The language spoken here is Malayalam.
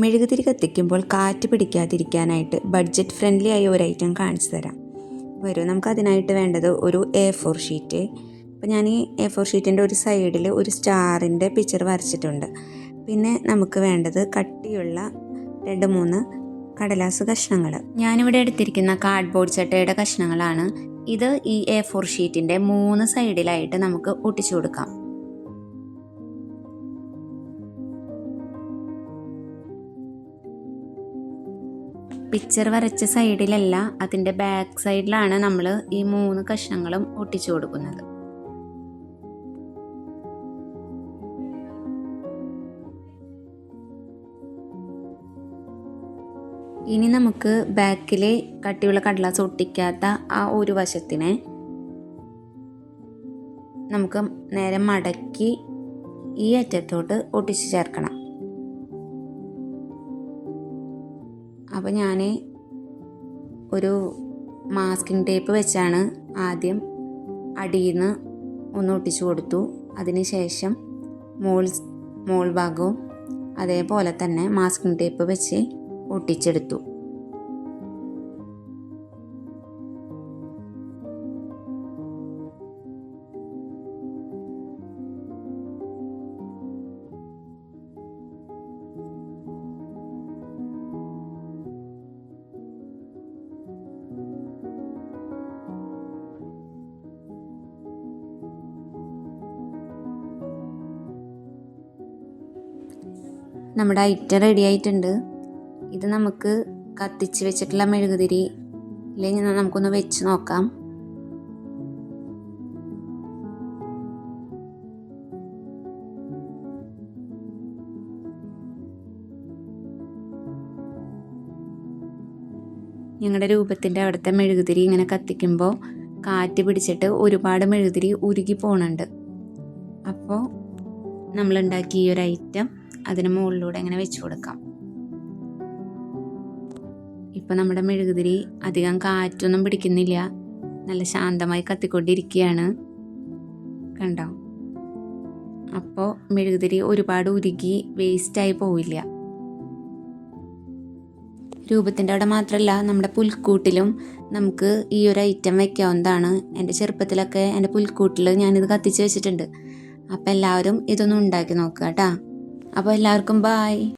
മെഴുകുതിരി കത്തിക്കുമ്പോൾ കാറ്റ് പിടിക്കാതിരിക്കാനായിട്ട് ബഡ്ജറ്റ് ഫ്രണ്ട്ലി ആയ ഒരു ഐറ്റം കാണിച്ചു തരാം. വരൂ, നമുക്കതിനായിട്ട് വേണ്ടത് ഒരു A4 ഷീറ്റ്. അപ്പോൾ ഞാൻ ഈ A4 ഷീറ്റിൻ്റെ ഒരു സൈഡിൽ ഒരു സ്റ്റാറിൻ്റെ പിക്ചർ വരച്ചിട്ടുണ്ട്. പിന്നെ നമുക്ക് വേണ്ടത് കട്ടിയുള്ള 2-3 കടലാസ് കഷ്ണങ്ങൾ. ഞാനിവിടെ എടുത്തിരിക്കുന്ന കാർഡ്ബോർഡ് ചട്ടയുടെ കഷ്ണങ്ങളാണ്. ഇത് ഈ A4 ഷീറ്റിൻ്റെ 3 സൈഡിലായിട്ട് നമുക്ക് ഒട്ടിച്ചു കൊടുക്കാം. പിക്ചർ വരച്ച സൈഡിലല്ല, അതിൻ്റെ ബാക്ക് സൈഡിലാണ് നമ്മൾ ഈ 3 കഷ്ണങ്ങളും ഒട്ടിച്ചു കൊടുക്കുന്നത്. ഇനി നമുക്ക് ബാക്കിൽ കട്ടിയുള്ള കടലാസ് ഒട്ടിക്കാത്ത ആ ഒരു വശത്തിനെ നമുക്ക് നേരെ മടക്കി ഈ അറ്റത്തോട്ട് ഒട്ടിച്ച് ചേർക്കണം. അപ്പോൾ ഞാൻ ഒരു മാസ്കിംഗ് ടേപ്പ് വെച്ചാണ് ആദ്യം അടിയിൽ നിന്ന് ഒന്ന് ഒട്ടിച്ചു കൊടുത്തു. അതിനുശേഷം മോൾ ഭാഗവും അതേപോലെ തന്നെ മാസ്കിംഗ് ടേപ്പ് വെച്ച് ഒട്ടിച്ചെടുത്തു. നമ്മുടെ ഐറ്റം റെഡി ആയിട്ടുണ്ട്. ഇത് നമുക്ക് കത്തിച്ച് വെച്ചിട്ടുള്ള മെഴുകുതിരിയിൽ നമുക്കൊന്ന് വെച്ച് നോക്കാം. ഞങ്ങളുടെ രൂപത്തിൻ്റെ അവിടുത്തെ മെഴുകുതിരി ഇങ്ങനെ കത്തിക്കുമ്പോൾ കാറ്റ് പിടിച്ചിട്ട് ഒരുപാട് മെഴുകുതിരി ഉരുകി പോകുന്നുണ്ട്. അപ്പോൾ നമ്മളുണ്ടാക്കിയ ഈ ഒരു ഐറ്റം അതിന് മുകളിലൂടെ ഇങ്ങനെ വെച്ച് കൊടുക്കാം. ഇപ്പം നമ്മുടെ മെഴുകുതിരി അധികം കാറ്റൊന്നും പിടിക്കുന്നില്ല, നല്ല ശാന്തമായി കത്തിക്കൊണ്ടിരിക്കുകയാണ്. കണ്ടോ? അപ്പോൾ മെഴുകുതിരി ഒരുപാട് ഉരുകി വേസ്റ്റായി പോവില്ല. രൂപത്തിൻ്റെ അവിടെ മാത്രമല്ല, നമ്മുടെ പുൽക്കൂട്ടിലും നമുക്ക് ഈ ഒരു ഐറ്റം വയ്ക്കാവുന്നതാണ്. എൻ്റെ ചെറുപ്പത്തിലൊക്കെ എൻ്റെ പുൽക്കൂട്ടിൽ ഞാനിത് കത്തിച്ച് വെച്ചിട്ടുണ്ട്. അപ്പോൾ എല്ലാവരും ഇതൊന്നും ഉണ്ടാക്കി നോക്കുക കേട്ടോ. അപ്പോൾ എല്ലാവർക്കും ബായ്.